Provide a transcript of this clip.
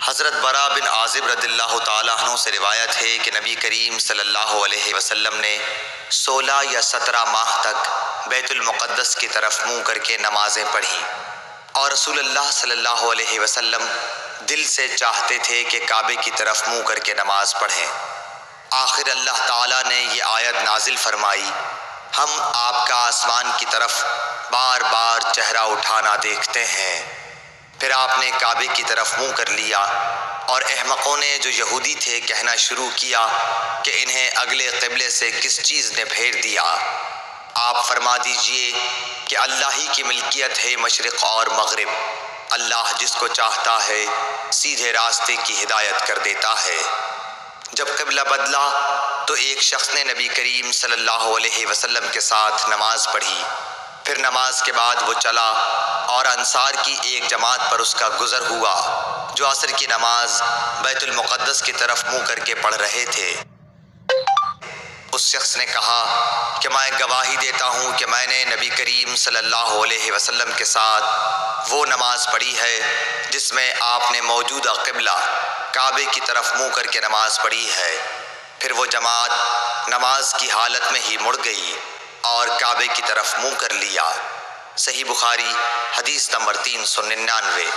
حضرت برا بن عازب رضی اللہ تعالیٰ عنہ سے روایت ہے کہ نبی کریم صلی اللہ علیہ وسلم نے 16 یا 17 ماہ تک بیت المقدس کی طرف منہ کر کے نمازیں پڑھیں، اور رسول اللہ صلی اللہ علیہ وسلم دل سے چاہتے تھے کہ کعبے کی طرف منہ کر کے نماز پڑھیں۔ آخر اللہ تعالیٰ نے یہ آیت نازل فرمائی، ہم آپ کا آسمان کی طرف بار بار چہرہ اٹھانا دیکھتے ہیں۔ پھر آپ نے کعبے کی طرف منہ کر لیا، اور احمقوں نے جو یہودی تھے کہنا شروع کیا کہ انہیں اگلے قبلے سے کس چیز نے پھیر دیا۔ آپ فرما دیجئے کہ اللہ ہی کی ملکیت ہے مشرق اور مغرب، اللہ جس کو چاہتا ہے سیدھے راستے کی ہدایت کر دیتا ہے۔ جب قبلہ بدلا تو ایک شخص نے نبی کریم صلی اللہ علیہ وسلم کے ساتھ نماز پڑھی، پھر نماز کے بعد وہ چلا اور انصار کی ایک جماعت پر اس کا گزر ہوا جو عصر کی نماز بیت المقدس کی طرف منہ کر کے پڑھ رہے تھے۔ اس شخص نے کہا کہ میں گواہی دیتا ہوں کہ میں نے نبی کریم صلی اللہ علیہ وسلم کے ساتھ وہ نماز پڑھی ہے جس میں آپ نے موجودہ قبلہ کعبے کی طرف منہ کر کے نماز پڑھی ہے۔ پھر وہ جماعت نماز کی حالت میں ہی مڑ گئی اور کعبے کی طرف منہ کر لیا۔ صحیح بخاری حدیث نمبر 399۔